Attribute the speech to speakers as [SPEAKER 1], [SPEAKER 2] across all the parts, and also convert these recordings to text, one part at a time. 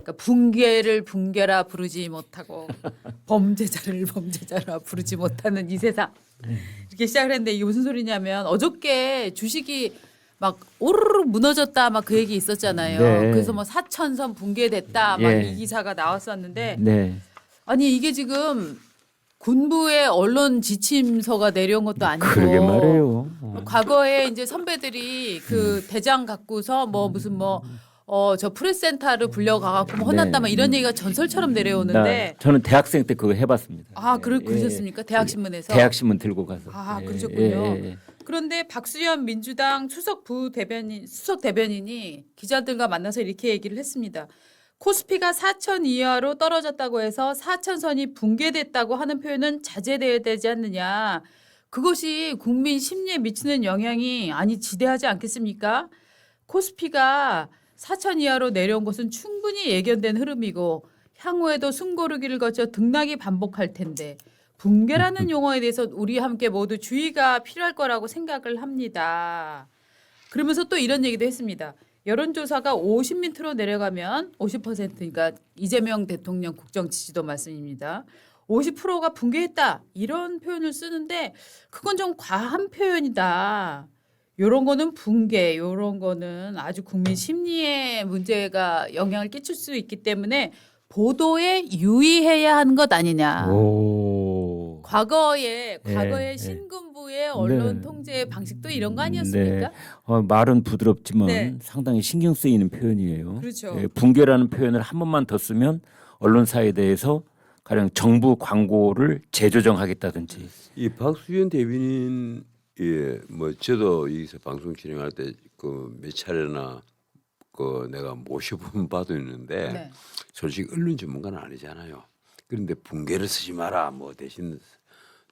[SPEAKER 1] 그러니까 붕괴를 붕괴라 부르지 못하고 범죄자를 범죄자라 부르지 못하는 이 세상. 이렇게 시작을 했는데 이게 무슨 소리냐면 어저께 주식이 막 오르르 무너졌다 막 그 얘기 있었잖아요.
[SPEAKER 2] 네.
[SPEAKER 1] 그래서 뭐 사천선 붕괴됐다 막
[SPEAKER 2] 예.
[SPEAKER 1] 이 기사가 나왔었는데
[SPEAKER 2] 네.
[SPEAKER 1] 아니 이게 지금 군부의 언론 지침서가 내려온 것도 아니고
[SPEAKER 2] 그러게 말해요.
[SPEAKER 1] 과거에 이제 선배들이 그 대장 갖고서 뭐 무슨 뭐 저 프레스센터를 불려가갖고 뭐 혼났다
[SPEAKER 2] 네.
[SPEAKER 1] 막 이런 얘기가 전설처럼 내려오는데
[SPEAKER 2] 저는 대학생 때 그거 해봤습니다.
[SPEAKER 1] 아
[SPEAKER 2] 예,
[SPEAKER 1] 그러셨습니까?
[SPEAKER 2] 예.
[SPEAKER 1] 대학신문에서
[SPEAKER 2] 대학신문 들고 가서.
[SPEAKER 1] 아
[SPEAKER 2] 예,
[SPEAKER 1] 그러셨군요.
[SPEAKER 2] 예, 예.
[SPEAKER 1] 그런데 박수현 민주당 수석 대변인이 기자들과 만나서 이렇게 얘기를 했습니다. 코스피가 4천 이하로 떨어졌다고 해서 4천선이 붕괴됐다고 하는 표현은 자제돼야 되지 않느냐. 그것이 국민 심리에 미치는 영향이 지대하지 않겠습니까? 코스피가 4천 이하로 내려온 것은 충분히 예견된 흐름이고 향후에도 숨고르기를 거쳐 등락이 반복할 텐데 붕괴라는 용어에 대해서 우리 함께 모두 주의가 필요할 거라고 생각을 합니다. 그러면서 또 이런 얘기도 했습니다. 여론조사가 50밑으로 내려가면 50%니까 이재명 대통령 국정 지지도 말씀입니다. 50%가 붕괴했다 이런 표현을 쓰는데 그건 좀 과한 표현이다. 요런 거는 붕괴, 요런 거는 아주 국민 심리에 문제가 영향을 끼칠 수 있기 때문에 보도에 유의해야 하는 것 아니냐.
[SPEAKER 2] 오.
[SPEAKER 1] 과거에
[SPEAKER 2] 예.
[SPEAKER 1] 신군부의 언론
[SPEAKER 2] 네.
[SPEAKER 1] 통제 방식도 이런 거 아니었습니까?
[SPEAKER 2] 네. 말은 부드럽지만
[SPEAKER 1] 네.
[SPEAKER 2] 상당히 신경 쓰이는 표현이에요.
[SPEAKER 1] 그렇죠.
[SPEAKER 2] 예, 붕괴라는 표현을 한 번만 더 쓰면 언론사에 대해서 가령 정부 광고를 재조정하겠다든지.
[SPEAKER 3] 이 박수현 대변인 뭐 저도 여기서 방송 진행할 때 그 몇 차례나 그 내가 모셔본 바도 있는데
[SPEAKER 1] 네.
[SPEAKER 3] 솔직히 언론 전문가는 아니잖아요. 그런데 붕괴를 쓰지 마라 뭐 대신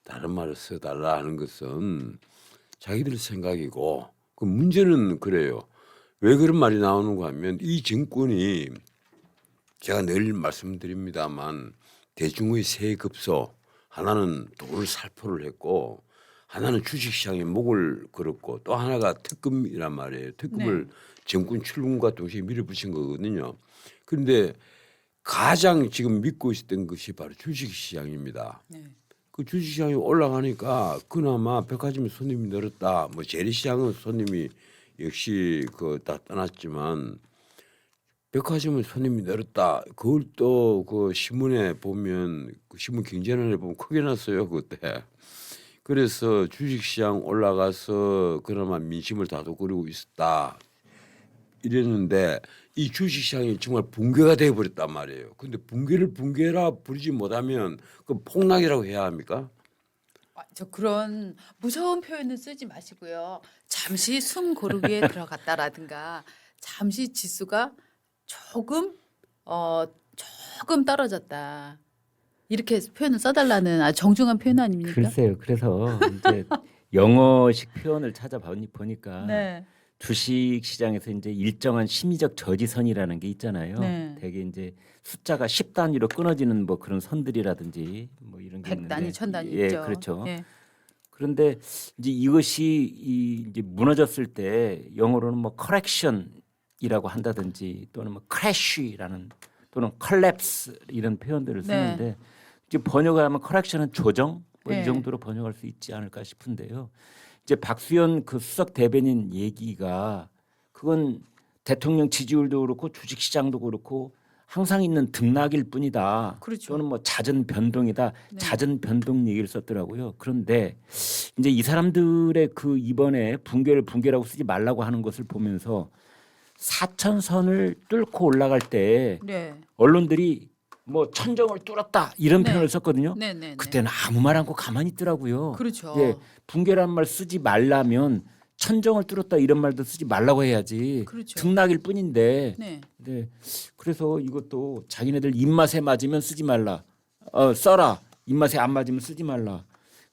[SPEAKER 3] 다른 말을 써달라 하는 것은 자기들 생각이고 그 문제는 그래요. 왜 그런 말이 나오는가 하면 이 정권이 제가 늘 말씀드립니다만 대중의 세 급소 하나는 돈을 살포를 했고 하나는 주식시장에 목을 걸었고 또 하나가 특검이란 말이에요. 특검을 정권 출범과 동시에 밀어붙인 거거든요. 그런데 가장 지금 믿고 있었던 것이 바로 주식시장입니다.
[SPEAKER 1] 네.
[SPEAKER 3] 그 주식시장이 올라가니까 그나마 백화점 손님이 늘었다. 뭐 재래시장은 손님이 역시 그 다 떠났지만 백화점은 손님이 늘었다. 그걸 또 그 신문에 보면 그 신문 경제난에 보면 크게 났어요 그때. 그래서 주식시장 올라가서 그나마 민심을 다독거리고 있었다. 이랬는데 이 주식시장이 정말 붕괴가 되어버렸단 말이에요. 근데 붕괴를 붕괴라 부르지 못하면 그 폭락이라고 해야 합니까?
[SPEAKER 1] 저 그런 무서운 표현은 쓰지 마시고요. 잠시 숨 고르기에 들어갔다라든가 잠시 지수가 조금 떨어졌다. 이렇게 표현을 써달라는 아주 정중한 표현 아닙니까?
[SPEAKER 2] 글쎄요. 그래서 이제 영어식 표현을 찾아보니까
[SPEAKER 1] 네.
[SPEAKER 2] 주식 시장에서 이제 일정한 심리적 저지선이라는 게 있잖아요.
[SPEAKER 1] 네.
[SPEAKER 2] 되게 이제 숫자가 10단위로 끊어지는 뭐 그런 선들이라든지 뭐 이런 게 있는데
[SPEAKER 1] 100단위, 1000단위
[SPEAKER 2] 예,
[SPEAKER 1] 있죠.
[SPEAKER 2] 그렇죠.
[SPEAKER 1] 예.
[SPEAKER 2] 그런데 이제 이것이 이제 무너졌을 때 영어로는 뭐 correction이라고 한다든지 또는 뭐 crash라는 또는 collapse 이런 표현들을 쓰는데
[SPEAKER 1] 네.
[SPEAKER 2] 이제 번역을 하면 correction은 조정 뭐
[SPEAKER 1] 네.
[SPEAKER 2] 이 정도로 번역할 수 있지 않을까 싶은데요. 이제 박수현 그 수석 대변인 얘기가 그건 대통령 지지율도 그렇고 주식시장도 그렇고 항상 있는 등락일 뿐이다.
[SPEAKER 1] 그렇죠.
[SPEAKER 2] 또는 뭐 잦은 변동이다.
[SPEAKER 1] 네.
[SPEAKER 2] 잦은 변동 얘기를 썼더라고요. 그런데 이제 이 사람들의 그 이번에 붕괴라고 쓰지 말라고 하는 것을 보면서 4천선을 뚫고 올라갈 때
[SPEAKER 1] 네.
[SPEAKER 2] 언론들이 뭐 천정을 뚫었다 이런
[SPEAKER 1] 네.
[SPEAKER 2] 표현을 썼거든요.
[SPEAKER 1] 네, 네, 네.
[SPEAKER 2] 그때는 아무 말 않고 가만히 있더라고요.
[SPEAKER 1] 그렇죠.
[SPEAKER 2] 예, 붕괴란 말 쓰지 말라면 천정을 뚫었다 이런 말도 쓰지 말라고 해야지.
[SPEAKER 1] 그렇죠.
[SPEAKER 2] 등락일 뿐인데.
[SPEAKER 1] 네.
[SPEAKER 2] 네. 그래서 이것도 자기네들 입맛에 맞으면 쓰지 말라. 써라. 입맛에 안 맞으면 쓰지 말라.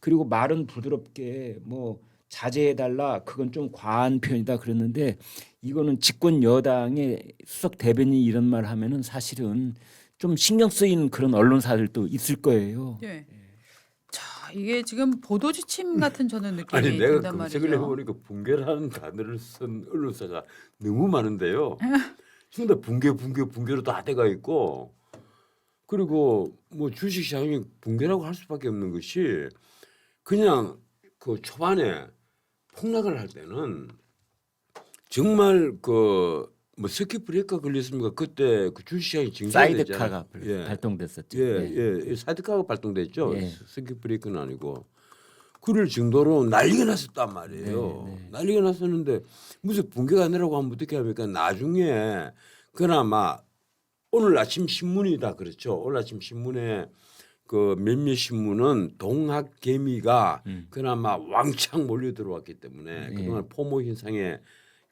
[SPEAKER 2] 그리고 말은 부드럽게 뭐 자제해달라. 그건 좀 과한 표현이다 그랬는데 이거는 집권 여당의 수석 대변인이 이런 말 하면은 사실은 좀 신경 쓰이는 그런 언론사들도 있을 거예요.
[SPEAKER 1] 네. 자, 이게 지금 보도 지침 같은 저는 느낌이
[SPEAKER 3] 아니 내가
[SPEAKER 1] 든단
[SPEAKER 3] 검색을
[SPEAKER 1] 말이죠.
[SPEAKER 3] 해보니까 붕괴라는 단어를 쓴 언론사가 너무 많은데요. 근데 붕괴로 다 돼가 있고 그리고 뭐 주식시장이 붕괴라고 할 수밖에 없는 것이 그냥 그 초반에 폭락을 할 때는 정말 그 뭐 서킷 브레이크가 걸렸습니까? 그때 그 주식시장이
[SPEAKER 2] 사이드카가
[SPEAKER 3] 예.
[SPEAKER 2] 발동됐었죠.
[SPEAKER 3] 예. 사이드카가 발동됐죠.
[SPEAKER 2] 예.
[SPEAKER 3] 서킷 브레이크는 아니고 그럴 정도로 난리가 났었단 말이에요.
[SPEAKER 2] 네.
[SPEAKER 3] 난리가 났었는데 무슨 붕괴가 아니라고 하면 어떻게 합니까? 나중에 그나마 오늘 아침 신문이다 그렇죠. 오늘 아침 신문에 그 몇몇 신문은 동학개미가 그나마 왕창 몰려 들어왔기 때문에 그동안 포모 현상에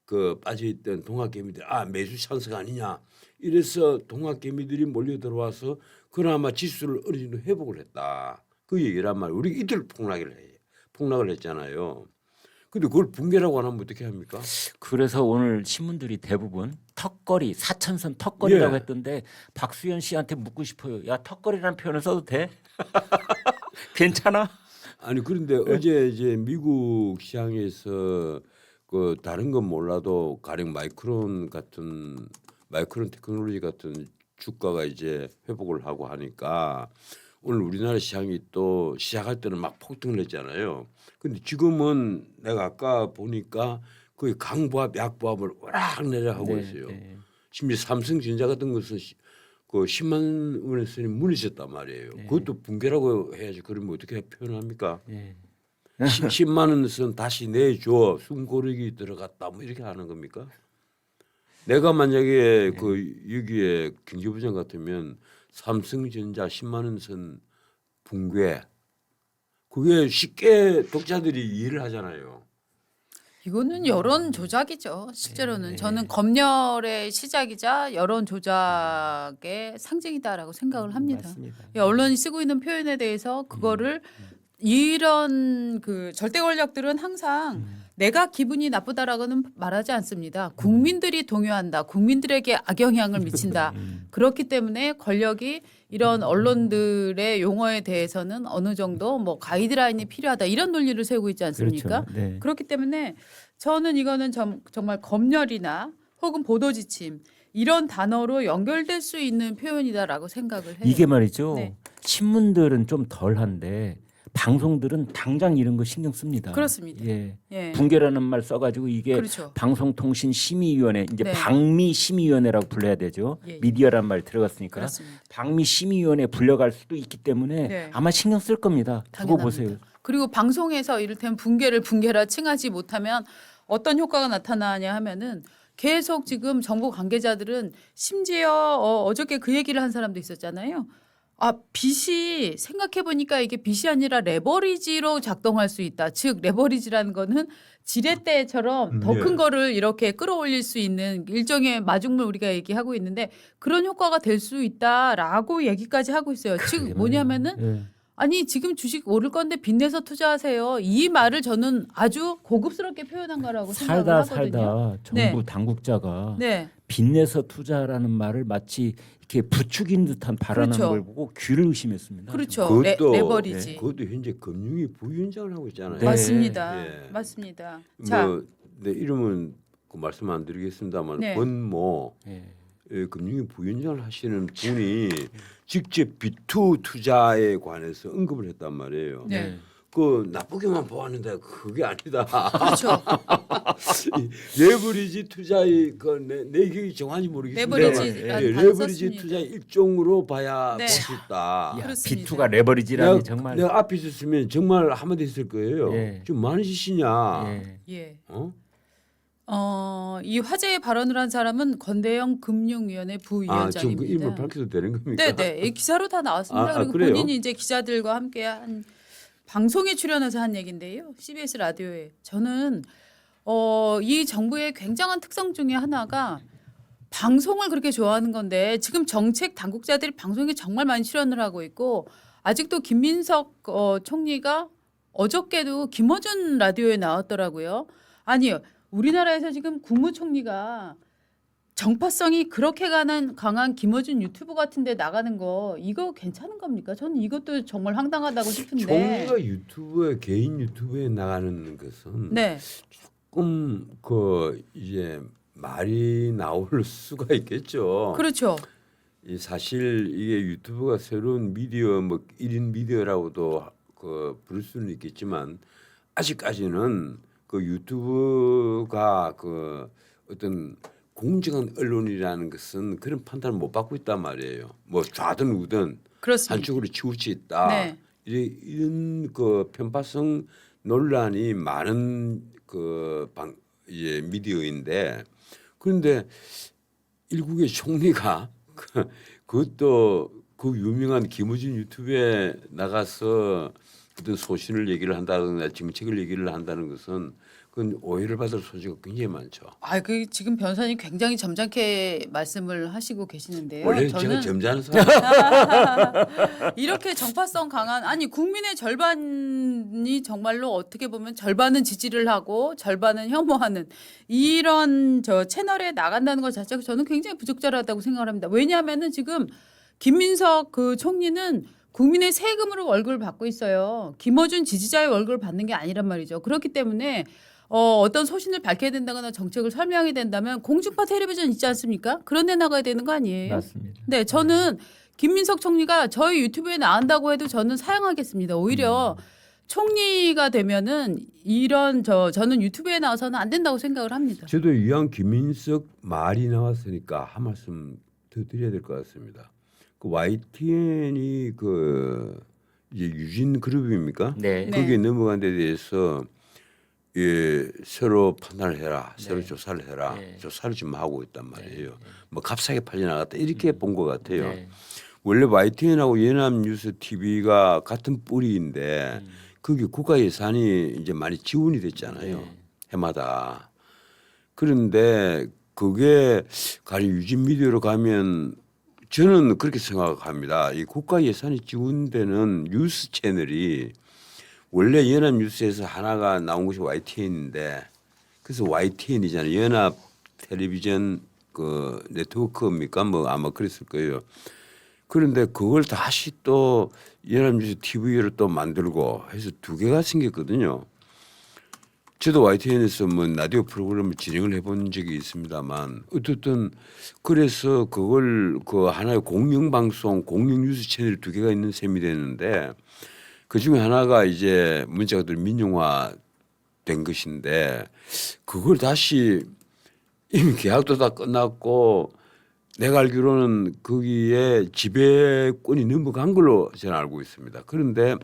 [SPEAKER 3] 그 빠져있던 동학개미들 매수 찬스가 아니냐 이래서 동학개미들이 몰려 들어와서 그나마 지수를 어느 정도 회복을 했다. 그 얘기란 말이에요. 우리 이틀 폭락을 했잖아요. 근데 그걸 붕괴라고 안 하면 어떻게 합니까?
[SPEAKER 2] 그래서 오늘 신문들이 대부분 턱걸이 사천선 턱걸이라고
[SPEAKER 3] 예.
[SPEAKER 2] 했던데 박수현 씨한테 묻고 싶어요. 야 턱걸이라는 표현을 써도 돼? 괜찮아?
[SPEAKER 3] 아니 그런데 어제 이제 미국 시장에서 그 다른 건 몰라도 가령 마이크론 테크놀로지 같은 주가가 이제 회복을 하고 하니까 오늘 우리나라 시장이 또 시작할 때는 막 폭등을 했잖아요. 근데 지금은 내가 아까 보니까 거의 강보합, 약보합을 오락 내려하고 있어요. 심지어 삼성전자 같은 것은 그 10만 원에서 무너졌단 말이에요. 그것도 붕괴라고 해야지. 그러면 어떻게 표현합니까? 10만 원은 다시 내줘. 숨고르기 들어갔다. 뭐 이렇게 하는 겁니까? 내가 만약에 그 여기에 경제부장 같으면 삼성전자 10만 원 선 붕괴 그게 쉽게 독자들이 이해를 하잖아요.
[SPEAKER 1] 이거는 여론 조작이죠. 실제로는 저는 검열의 시작이자 여론 조작의 상징이다라고 생각을 합니다.
[SPEAKER 2] 맞습니다.
[SPEAKER 1] 이 언론이 쓰고 있는 표현에 대해서 그거를 이런 그 절대 권력들은 항상 내가 기분이 나쁘다라고는 말하지 않습니다. 국민들이 동요한다. 국민들에게 악영향을 미친다. 그렇기 때문에 권력이 이런 언론들의 용어에 대해서는 어느 정도 뭐 가이드라인이 필요하다. 이런 논리를 세우고 있지 않습니까?
[SPEAKER 2] 그렇죠. 네.
[SPEAKER 1] 그렇기 때문에 저는 이거는 정말 검열이나 혹은 보도지침 이런 단어로 연결될 수 있는 표현이다라고 생각을 해요.
[SPEAKER 2] 이게 말이죠.
[SPEAKER 1] 네.
[SPEAKER 2] 신문들은 좀 덜한데 방송들은 당장 이런 거 신경 씁니다.
[SPEAKER 1] 그렇습니다.
[SPEAKER 2] 예.
[SPEAKER 1] 예.
[SPEAKER 2] 붕괴라는 말 써가지고 이게
[SPEAKER 1] 그렇죠.
[SPEAKER 2] 방송통신심의위원회 이제
[SPEAKER 1] 네.
[SPEAKER 2] 방미심의위원회라고 불러야 되죠.
[SPEAKER 1] 예, 예.
[SPEAKER 2] 미디어란 말 들어갔으니까
[SPEAKER 1] 그렇습니다.
[SPEAKER 2] 방미심의위원회 불려갈 수도 있기 때문에
[SPEAKER 1] 네.
[SPEAKER 2] 아마 신경 쓸 겁니다. 두고
[SPEAKER 1] 당연합니다.
[SPEAKER 2] 보세요.
[SPEAKER 1] 그리고 방송에서 이를테면 붕괴를 붕괴라 칭하지 못하면 어떤 효과가 나타나냐 하면은 계속 지금 정부 관계자들은 심지어 어저께 그 얘기를 한 사람도 있었잖아요. 빚이 생각해 보니까 이게 빚이 아니라 레버리지로 작동할 수 있다. 즉 레버리지라는 거는 지렛대처럼 더 큰
[SPEAKER 3] 예.
[SPEAKER 1] 거를 이렇게 끌어올릴 수 있는 일종의 마중물 우리가 얘기하고 있는데 그런 효과가 될 수 있다라고 얘기까지 하고 있어요. 즉 뭐냐면은
[SPEAKER 2] 예.
[SPEAKER 1] 아니 지금 주식 오를 건데 빚내서 투자하세요. 이 말을 저는 아주 고급스럽게 표현한 거라고 생각을 하거든요.
[SPEAKER 2] 살다 정부 당국자가
[SPEAKER 1] 네.
[SPEAKER 2] 빚내서 투자라는 말을 마치 이렇게 부추긴 듯한 발언하는
[SPEAKER 1] 그렇죠.
[SPEAKER 2] 걸 보고 귀를 의심했습니다.
[SPEAKER 1] 그렇죠.
[SPEAKER 3] 그것도
[SPEAKER 1] 레버리지.
[SPEAKER 3] 그것도 현재 금융위 부위원장을 하고 있잖아요.
[SPEAKER 2] 네.
[SPEAKER 1] 맞습니다.
[SPEAKER 3] 예.
[SPEAKER 1] 맞습니다. 자,
[SPEAKER 3] 뭐 내 이름은 그 말씀 안 드리겠습니다만
[SPEAKER 1] 네.
[SPEAKER 3] 권모
[SPEAKER 2] 예.
[SPEAKER 3] 금융위 부위원장을 하시는 분이 직접 비투 투자에 관해서 언급을 했단 말이에요.
[SPEAKER 1] 네.
[SPEAKER 3] 그 나쁘게만 보았는데 그게 아니다.
[SPEAKER 1] 그렇죠.
[SPEAKER 3] 레버리지 투자의 내 기억이 정확한지 모르겠습니다.
[SPEAKER 1] 레버리지라는 단어
[SPEAKER 3] 레버리지
[SPEAKER 1] 썼습니다.
[SPEAKER 3] 투자의 일종으로 봐야
[SPEAKER 1] 네.
[SPEAKER 3] 볼 수 있다.
[SPEAKER 2] 야,
[SPEAKER 1] 그렇습니다.
[SPEAKER 2] 비투가 레버리지라니 정말.
[SPEAKER 3] 내가 앞에 있었으면 정말 한마디 했을 거예요.
[SPEAKER 2] 예.
[SPEAKER 3] 좀 많은 짓이냐.
[SPEAKER 2] 예.
[SPEAKER 1] 예.
[SPEAKER 3] 어?
[SPEAKER 1] 이 화제의 발언을 한 사람은 권대영 금융위원회
[SPEAKER 3] 지금 그
[SPEAKER 1] 부위원장입니다.
[SPEAKER 3] 이름을 밝혀도 되는 겁니까?
[SPEAKER 1] 네네. 이 기사로 다 나왔습니다. 그리고
[SPEAKER 3] 그래요?
[SPEAKER 1] 본인이 이제 기자들과 함께 한 방송에 출연해서 한 얘긴데요. CBS 라디오에. 저는 이 정부의 굉장한 특성 중에 하나가 방송을 그렇게 좋아하는 건데 지금 정책 당국자들이 방송에 정말 많이 출연을 하고 있고 아직도 김민석 총리가 어저께도 김어준 라디오에 나왔더라고요. 아니요. 우리나라에서 지금 국무총리가 정파성이 그렇게 강한 김어준 유튜브 같은 데 나가는 거 이거 괜찮은 겁니까? 저는 이것도 정말 황당하다고 싶은데.
[SPEAKER 3] 총리가 유튜브에 개인 유튜브에 나가는 것은
[SPEAKER 1] 네.
[SPEAKER 3] 조금 그 이제 말이 나올 수가 있겠죠.
[SPEAKER 1] 그렇죠.
[SPEAKER 3] 이 사실 이게 유튜브가 새로운 미디어 뭐 1인 미디어라고도 그 부를 수는 있겠지만 아직까지는 그 유튜브가 그 어떤 공정한 언론이라는 것은 그런 판단을 못 받고 있단 말이에요. 뭐 좌든 우든
[SPEAKER 1] 그렇습니다.
[SPEAKER 3] 한쪽으로 치우쳐 있다.
[SPEAKER 1] 네.
[SPEAKER 3] 이런 그 편파성 논란이 많은 이제 미디어인데 그런데 일국의 총리가 그것도 그 유명한 김우진 유튜브에 나가서 어떤 소신을 얘기를 한다거나 정책을 얘기를 한다는 것은 그건 오해를 받을 소지가 굉장히 많죠.
[SPEAKER 1] 그 지금 변호사님 굉장히 점잖게 말씀을 하시고 계시는데요.
[SPEAKER 3] 원래 제가
[SPEAKER 1] 저는
[SPEAKER 3] 점잖은 사람.
[SPEAKER 1] 이렇게 정파성 강한 국민의 절반이 정말로 어떻게 보면 절반은 지지를 하고 절반은 혐오하는 이런 저 채널에 나간다는 것 자체가 저는 굉장히 부적절하다고 생각을 합니다. 왜냐하면은 지금 김민석 그 총리는 국민의 세금으로 월급을 받고 있어요. 김어준 지지자의 월급을 받는 게 아니란 말이죠. 그렇기 때문에 어떤 소신을 밝혀야 된다거나 정책을 설명해야 된다면 공중파 텔레비전 있지 않습니까? 그런 데 나가야 되는 거 아니에요?
[SPEAKER 2] 맞습니다.
[SPEAKER 1] 네, 저는 김민석 총리가 저희 유튜브에 나온다고 해도 저는 사양하겠습니다. 오히려 총리가 되면은 저는 유튜브에 나와서는 안 된다고 생각을 합니다.
[SPEAKER 3] 저도 이왕 김민석 말이 나왔으니까 한 말씀 더 드려야 될 것 같습니다. 그 YTN이 그 이제 유진 그룹입니까?
[SPEAKER 2] 네.
[SPEAKER 1] 네.
[SPEAKER 3] 거기에 넘어간 데 대해서 새로 판단을 해라, 새로
[SPEAKER 2] 네.
[SPEAKER 3] 조사를 해라,
[SPEAKER 2] 네.
[SPEAKER 3] 조사를 지금 하고 있단 말이에요. 뭐 값싸게 팔려 나갔다 이렇게 본 것 같아요.
[SPEAKER 2] 네.
[SPEAKER 3] 원래 YTN하고 연합뉴스 TV가 같은 뿌리인데 거기 국가 예산이 이제 많이 지원이 됐잖아요.
[SPEAKER 2] 네.
[SPEAKER 3] 해마다. 그런데 그게 가령 유진 미디어로 가면 저는 그렇게 생각합니다. 이 국가 예산이 지원되는 뉴스 채널이 원래 연합뉴스에서 하나가 나온 것이 YTN인데 그래서 YTN이잖아요. 연합 텔레비전 그 네트워크입니까? 뭐 아마 그랬을 거예요. 그런데 그걸 다시 또 연합뉴스 TV를 또 만들고 해서 두 개가 생겼거든요. 저도 YTN에서 뭐 라디오 프로그램을 진행을 해본 적이 있습니다만 어쨌든 그래서 그걸 그 하나의 공영방송, 공영뉴스 채널 두 개가 있는 셈이 되는데 그 중에 하나가 이제 문제가 들 민영화 된 것인데 그걸 다시 이미 계약도 다 끝났고 내가 알기로는 거기에 지배권이 넘어간 걸로 저는 알고 있습니다. 그런데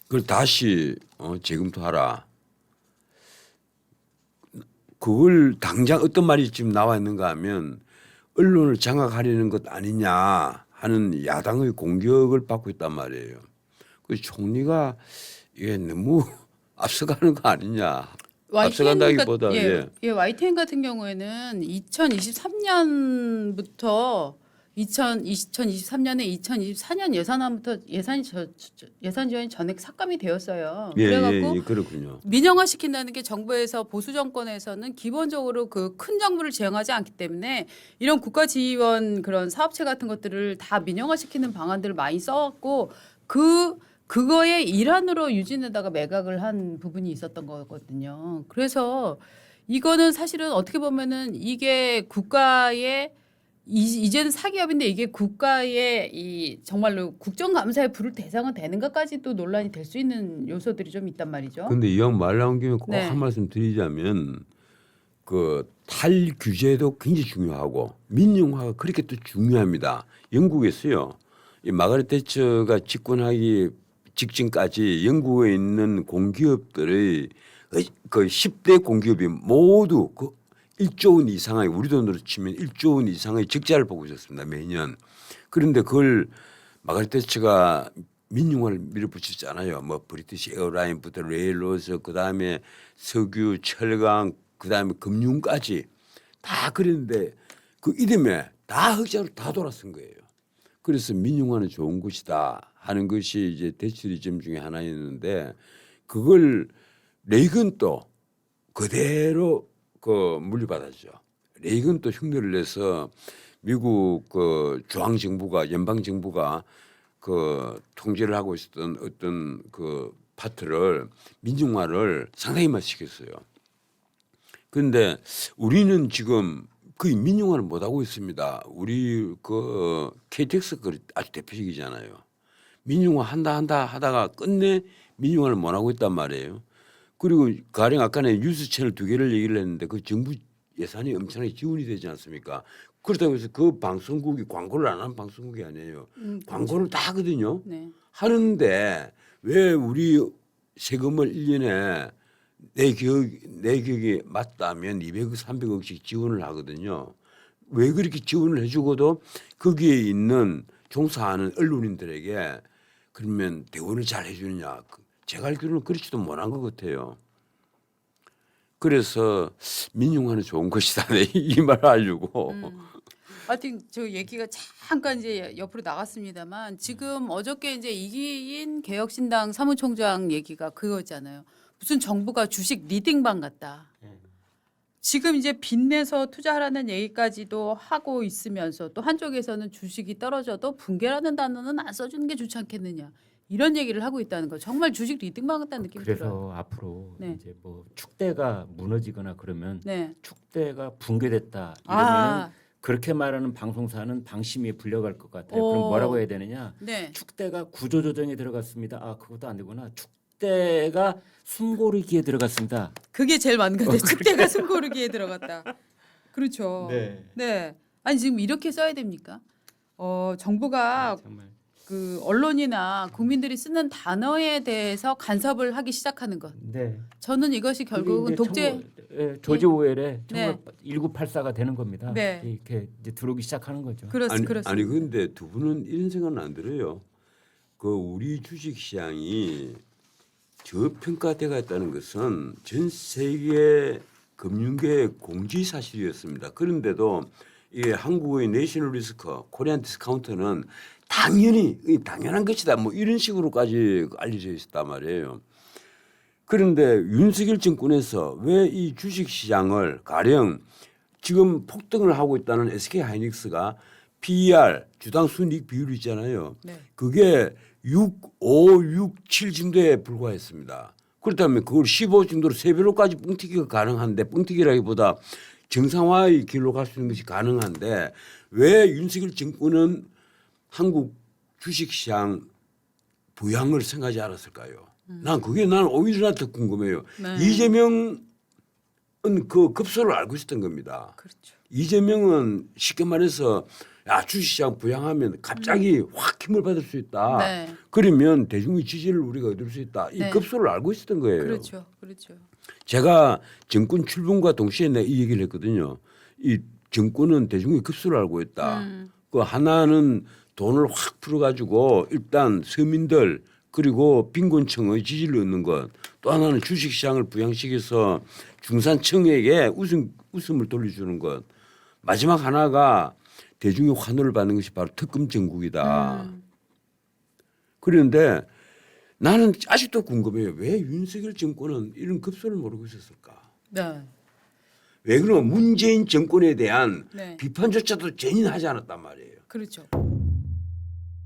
[SPEAKER 3] 그걸 다시 재검토하라. 그걸 당장 어떤 말이 지금 나와 있는가 하면 언론을 장악하려는 것 아니냐 하는 야당의 공격을 받고 있단 말이에요. 그 총리가 이게 너무 앞서가는 거 아니냐. 앞서간다기보다
[SPEAKER 1] YTN 같은 경우에는 2023년부터 2023년에 2024년 예산안부터 예산 지원이 전액 삭감이 되었어요. 그래갖고
[SPEAKER 3] 그렇군요.
[SPEAKER 1] 민영화 시킨다는 게 정부에서 보수 정권에서는 기본적으로 그 큰 정부를 지향하지 않기 때문에 이런 국가 지원 그런 사업체 같은 것들을 다 민영화 시키는 방안들을 많이 써왔고 그거의 일환으로 유진에다가 매각을 한 부분이 있었던 거거든요. 그래서 이거는 사실은 어떻게 보면은 이게 국가의 이제는 사기업인데 이게 국가의 이 정말로 국정감사에 부를 대상은 되는가까지도 논란이 될 수 있는 요소들이 좀 있단 말이죠.
[SPEAKER 3] 그런데 이왕 말 나온 김에 꼭
[SPEAKER 1] 네.
[SPEAKER 3] 한 말씀 드리자면 그 탈규제도 굉장히 중요하고 민영화가 그렇게 또 중요합니다. 영국에서요. 이 마가렛 대처가 집권하기 직전까지 영국에 있는 공기업들의 그 10대 공기업이 모두 그 1조 원 이상의 우리 돈으로 치면 1조 원 이상의 적자를 보고 있었습니다. 매년. 그런데 그걸 마가렛 대처가 민영화를 밀어붙였잖아요. 뭐 브리티시 에어라인부터 레일로스 그다음에 석유, 철강 그다음에 금융까지 다 그랬는데 그 이듬해 다 흑자로 다 돌아선 거예요. 그래서 민영화는 좋은 것이다 하는 것이 이제 대치리점 중에 하나였는데 그걸 레이건도 그대로 그 물려받았죠. 레이건도 흉내를 내서 미국 그 중앙 정부가 연방 정부가 그 통제를 하고 있었던 어떤 그 파트를 민영화를 상당히 많이 시켰어요. 그런데 우리는 지금 거의 민영화를 못 하고 있습니다. 우리 그 KTX 그 아주 대표적이잖아요. 민영화 한다 하다가 끝내 민영화를 못 하고 있단 말이에요. 그리고 가령 아까는 뉴스 채널 2개를 얘기를 했는데 그 정부 예산이 엄청나게 지원이 되지 않습니까? 그렇다고 해서 그 방송국이 광고를 안 하는 방송국이 아니에요. 광고를 다 하거든요.
[SPEAKER 1] 네.
[SPEAKER 3] 하는데 왜 우리 세금을 1년에 내 기억이 맞다면 200억, 300억씩 지원을 하거든요. 왜 그렇게 지원을 해주고도 거기에 있는 종사하는 언론인들에게 그러면 대우를 잘 해주느냐? 제가 알기로는 그렇지도 못한 것 같아요. 그래서 민영화는 좋은 것이다. 이 말을 하려고.
[SPEAKER 1] 하여튼 저 얘기가 잠깐 이제 옆으로 나갔습니다만 지금 어저께 이제 이기인 개혁신당 사무총장 얘기가 그거잖아요. 무슨 정부가 주식 리딩방 같다. 지금 이제 빚내서 투자하라는 얘기까지도 하고 있으면서 또 한쪽에서는 주식이 떨어져도 붕괴라는 단어는 안 써주는 게 좋지 않겠느냐. 이런 얘기를 하고 있다는 거. 정말 주식 리딩방 같다는 느낌이
[SPEAKER 2] 그래서
[SPEAKER 1] 들어요. 앞으로
[SPEAKER 2] 앞으로 이제 뭐 축대가 무너지거나 그러면
[SPEAKER 1] 네.
[SPEAKER 2] 축대가 붕괴됐다 이러면
[SPEAKER 1] 아,
[SPEAKER 2] 그렇게 말하는 방송사는 방심위에 불려갈 것 같아요.
[SPEAKER 1] 오.
[SPEAKER 2] 그럼 뭐라고 해야 되느냐?
[SPEAKER 1] 네.
[SPEAKER 2] 축대가 구조조정에 들어갔습니다. 아 그것도 안 되구나. 축대가 숨고르기에 들어갔습니다.
[SPEAKER 1] 그게 제일 맞는 것 같아요. 축대가 숨고르기에 들어갔다. 그렇죠.
[SPEAKER 2] 네.
[SPEAKER 1] 네. 아니 지금 이렇게 써야 됩니까? 정부가
[SPEAKER 2] 정말.
[SPEAKER 1] 그 언론이나 국민들이 쓰는 단어에 대해서 간섭을 하기 시작하는 것.
[SPEAKER 2] 네.
[SPEAKER 1] 저는 이것이 결국은 독재.
[SPEAKER 2] 조지 오웰의
[SPEAKER 1] 네.
[SPEAKER 2] 1984가 되는 겁니다.
[SPEAKER 1] 네.
[SPEAKER 2] 이렇게 이제 들어오기 시작하는 거죠.
[SPEAKER 1] 그렇습니다.
[SPEAKER 3] 아니 근데 두 분은 이런 생각은 안 들어요. 그 우리 주식 시장이 저평가되어 있다는 것은 전 세계 금융계의 공지 사실이었습니다. 그런데도 이게 한국의 내셔널 리스크, 코리안 디스카운트는 당연히 당연한 것이다. 뭐 이런 식으로까지 알려져 있었단 말이에요. 그런데 윤석열 정권에서 왜 이 주식 시장을 가령 지금 폭등을 하고 있다는 SK 하이닉스가 PER 주당 순이익 비율이 있잖아요.
[SPEAKER 1] 네.
[SPEAKER 3] 그게 6, 5, 6, 7 정도에 불과했습니다. 그렇다면 그걸 15 정도로 3배로까지 뻥튀기가 가능한데 뻥튀기라기보다 정상화의 길로 갈 수 있는 것이 가능한데 왜 윤석열 정권은 한국 주식시장 부양을 생각하지 않았을까요? 난 오히려 난 더 궁금해요.
[SPEAKER 1] 네.
[SPEAKER 3] 이재명은 그 급소를 알고 있었던 겁니다.
[SPEAKER 1] 그렇죠.
[SPEAKER 3] 이재명은 쉽게 말해서 야 주식시장 부양하면 갑자기 확 힘을 받을 수 있다.
[SPEAKER 1] 네.
[SPEAKER 3] 그러면 대중의 지지를 우리가 얻을 수 있다. 이
[SPEAKER 1] 네.
[SPEAKER 3] 급소를 알고 있었던 거예요.
[SPEAKER 1] 그렇죠. 그렇죠.
[SPEAKER 3] 제가 정권 출범과 동시에 내가 이 얘기를 했거든요. 이 정권은 대중의 급소를 알고 있다. 그 하나는 돈을 확 풀어가지고 일단 서민들 그리고 빈곤층의 지지를 얻는 것. 또 하나는 주식시장을 부양시켜서 중산층에게 웃음을 돌려주는 것. 마지막 하나가 대중의 환호를 받는 것이 바로 특금 정국이다. 그런데 나는 아직도 궁금해요. 왜 윤석열 정권은 이런 급소를 모르고 있었을까?
[SPEAKER 1] 네.
[SPEAKER 3] 왜 그러면 문재인 정권에 대한
[SPEAKER 1] 네.
[SPEAKER 3] 비판조차도 전혀 하지 않았단 말이에요.
[SPEAKER 1] 그렇죠.